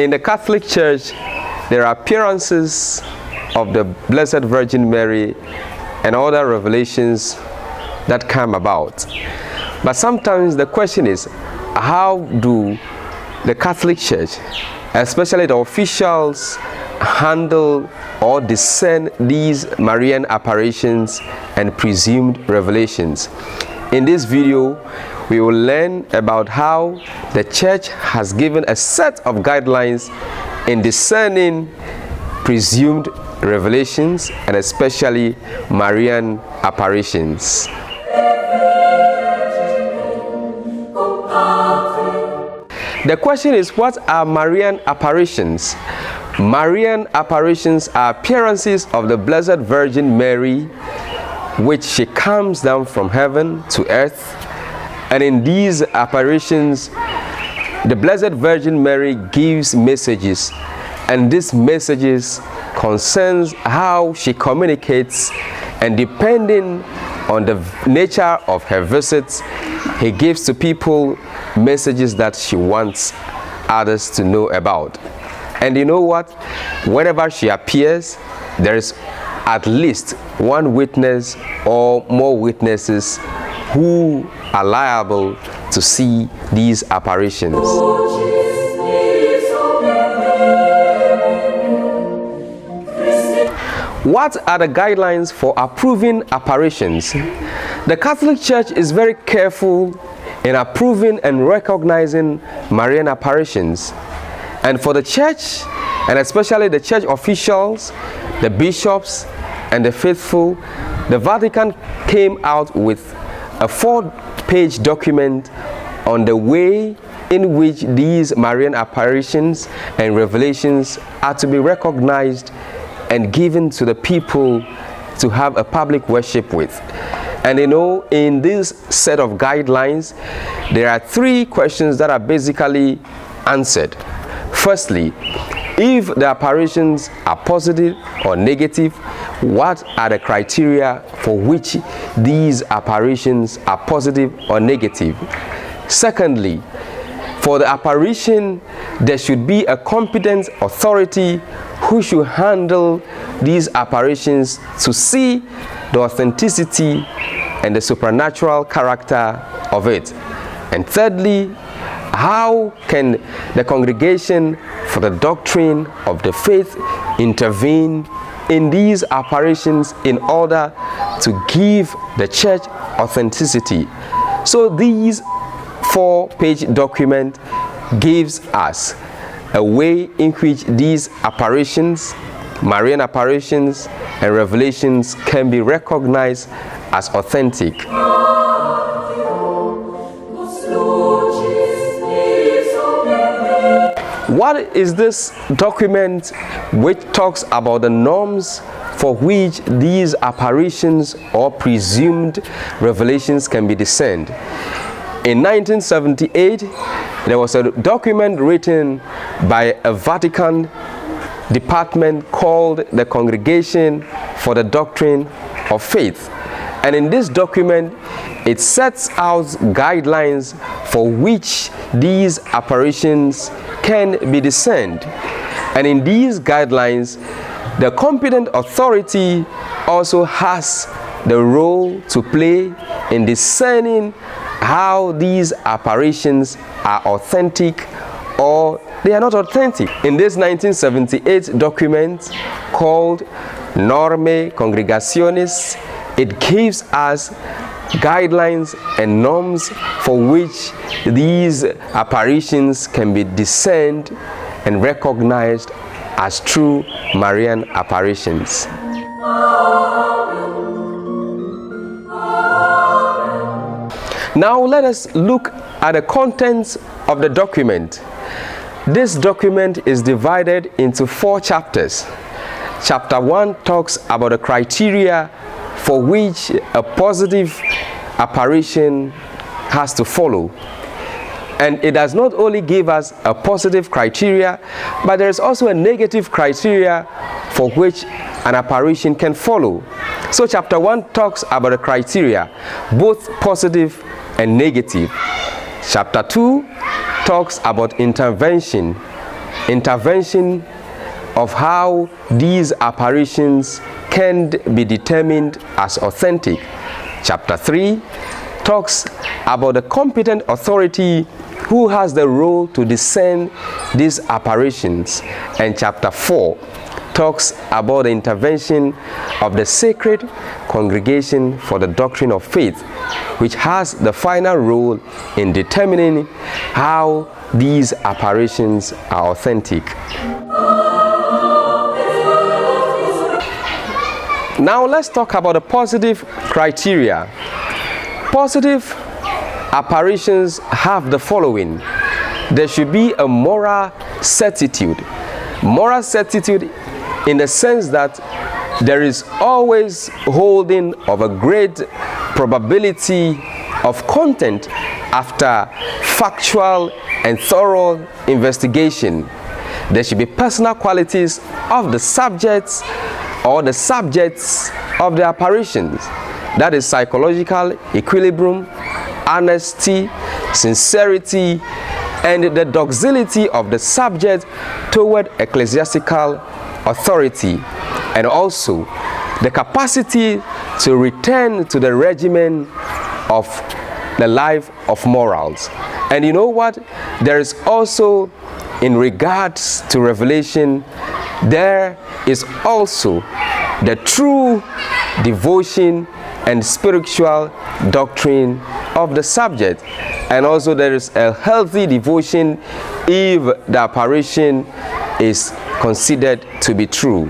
In the Catholic Church, there are appearances of the Blessed Virgin Mary and other revelations that come about. But sometimes the question is, how do the Catholic Church, especially the officials, handle or discern these Marian apparitions and presumed revelations? In this video, we will learn about how the Church has given a set of guidelines in discerning presumed revelations and especially Marian apparitions. The question is, what are Marian apparitions? Marian apparitions are appearances of the Blessed Virgin Mary, which she comes down from heaven to earth. And in these apparitions, the Blessed Virgin Mary gives messages, and these messages concerns how she communicates, and depending on the nature of her visits, he gives to people messages that she wants others to know about. And you know what? Whenever she appears, there is at least one witness or more witnesses who are liable to see these apparitions. What are the guidelines for approving apparitions? The Catholic Church is very careful in approving and recognizing Marian apparitions. And for the Church, and especially the Church officials, the bishops, and the faithful, the Vatican came out with a 4-page document on the way in which these Marian apparitions and revelations are to be recognized and given to the people to have a public worship with. And you know, in this set of guidelines, there are 3 questions that are basically answered. Firstly, if the apparitions are positive or negative, what are the criteria for which these apparitions are positive or negative? Secondly, for the apparition, there should be a competent authority who should handle these apparitions to see the authenticity and the supernatural character of it. And thirdly, how can the Congregation for the Doctrine of the Faith intervene in these apparitions in order to give the Church authenticity? So these 4-page document gives us a way in which these apparitions, Marian apparitions and revelations, can be recognized as authentic. What is this document which talks about the norms for which these apparitions or presumed revelations can be discerned? In 1978, there was a document written by a Vatican department called the Congregation for the Doctrine of Faith. And in this document, it sets out guidelines for which these apparitions can be discerned. And in these guidelines, the competent authority also has the role to play in discerning how these apparitions are authentic or they are not authentic. In this 1978 document called Normae Congregationis, it gives us guidelines and norms for which these apparitions can be discerned and recognized as true Marian apparitions. Now let us look at the contents of the document. This document is divided into 4 chapters. Chapter 1 talks about the criteria for which a positive apparition has to follow. And it does not only give us a positive criteria, but there is also a negative criteria for which an apparition can follow. So chapter 1 talks about the criteria, both positive and negative. Chapter 2 talks about intervention intervention of how these apparitions can be determined as authentic. Chapter 3 talks about the competent authority who has the role to discern these apparitions, and chapter 4 talks about the intervention of the sacred congregation for the doctrine of faith, which has the final role in determining how these apparitions are authentic. Now let's talk about the positive criteria. Positive apparitions have the following. There should be a moral certitude. Moral certitude in the sense that there is always holding of a great probability of content after factual and thorough investigation. There should be personal qualities of the subjects or the subjects of the apparitions. That is psychological equilibrium, honesty, sincerity, and the docility of the subject toward ecclesiastical authority, and also the capacity to return to the regimen of the life of morals. And you know what? There is also, in regards to revelation, there is also the true devotion and spiritual doctrine of the subject, and also there is a healthy devotion if the apparition is considered to be true.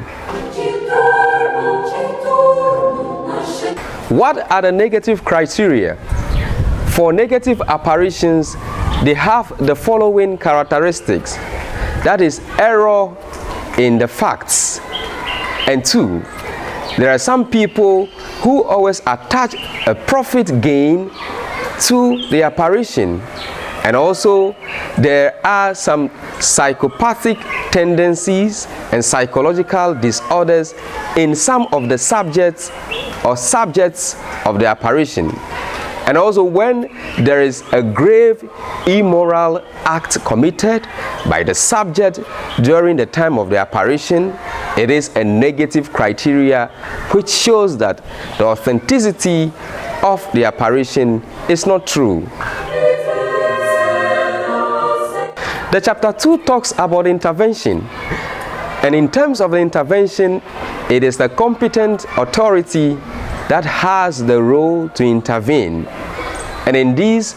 What are the negative criteria? For negative apparitions, they have the following characteristics. That is error in the facts. And 2, there are some people who always attach a profit gain to the apparition. And also, there are some psychopathic tendencies and psychological disorders in some of the subjects of the apparition. And also, when there is a grave immoral act committed by the subject during the time of the apparition, it is a negative criteria which shows that the authenticity of the apparition is not true. The chapter 2 talks about intervention. And in terms of the intervention, it is the competent authority that has the role to intervene. And in this,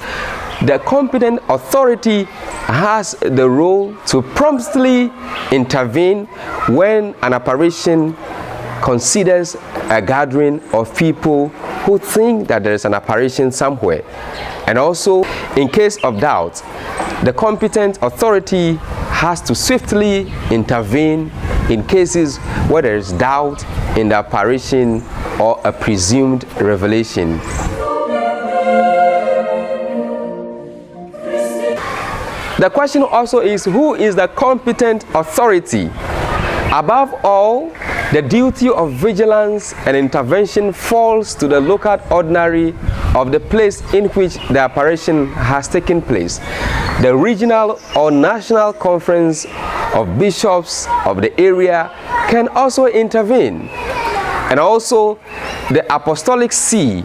the competent authority has the role to promptly intervene when an apparition considers a gathering of people who think that there is an apparition somewhere. And also, in case of doubt, the competent authority has to swiftly intervene in cases where there is doubt in the apparition or a presumed revelation. The question also is, who is the competent authority? Above all, the duty of vigilance and intervention falls to the local ordinary of the place in which the apparition has taken place. The regional or national conference of bishops of the area can also intervene. And also, the apostolic see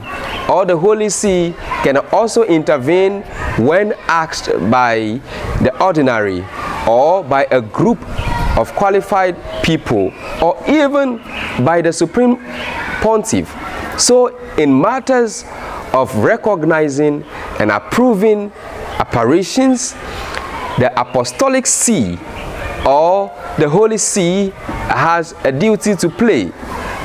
or the Holy See can also intervene when asked by the ordinary or by a group of qualified people or even by the Supreme Pontiff. So in matters of recognizing and approving apparitions, the apostolic see or the Holy See has a duty to play,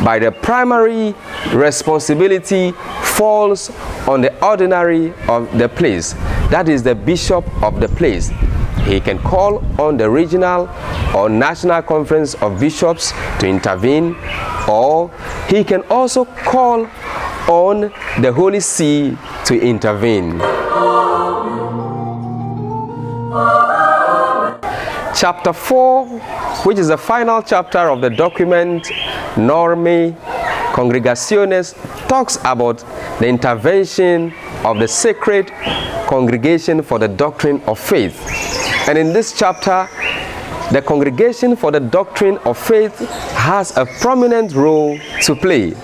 but the primary responsibility falls on the ordinary of the place. That is the bishop of the place. He can call on the regional or national conference of bishops to intervene, or he can also call on the Holy See to intervene. Chapter 4, which is the final chapter of the document Normae Congregationes, talks about the intervention of the sacred congregation for the doctrine of faith. And in this chapter, the Congregation for the Doctrine of Faith has a prominent role to play,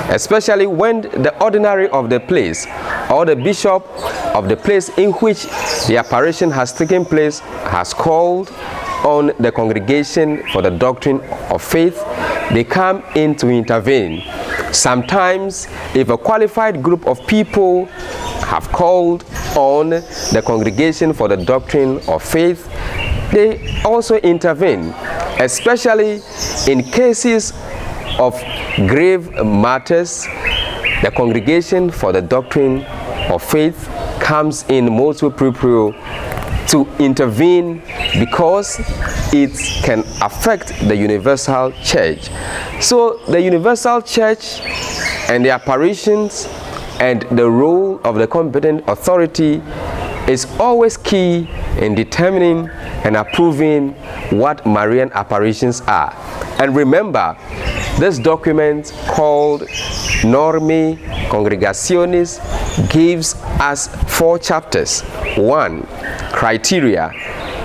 especially when the ordinary of the place or the bishop of the place in which the apparition has taken place has called on the Congregation for the Doctrine of Faith. They come in to intervene. Sometimes, if a qualified group of people have called on the Congregation for the Doctrine of Faith, they also intervene, especially in cases of grave matters. The Congregation for the Doctrine of Faith comes in motu proprio to intervene because it can affect the universal church. So the universal church and the apparitions and the role of the competent authority is always key in determining and approving what Marian apparitions are. And remember, this document called Normae Congregationis gives us 4 chapters. 1, criteria.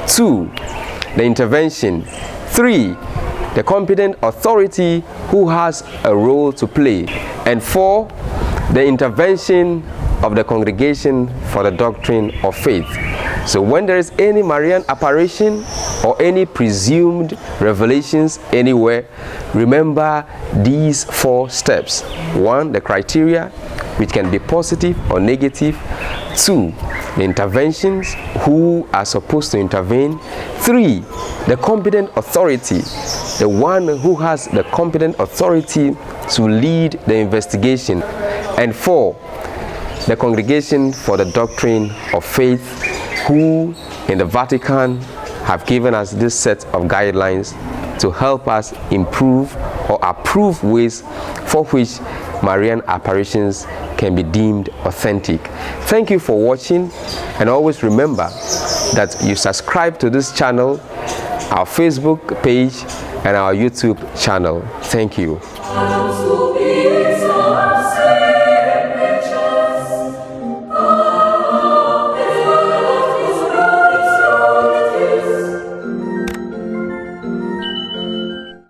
2, the intervention. 3, the competent authority who has a role to play. And 4, the intervention of the Congregation for the Doctrine of Faith. So when there is any Marian apparition or any presumed revelations anywhere, remember these 4 steps. 1, the criteria, which can be positive or negative. 2, the interventions, who are supposed to intervene. 3, the competent authority, the one who has the competent authority to lead the investigation. And 4, the Congregation for the Doctrine of Faith, who in the Vatican have given us this set of guidelines to help us improve or approve ways for which Marian apparitions can be deemed authentic. Thank you for watching, and always remember that you subscribe to this channel, our Facebook page, and our YouTube channel. Thank you.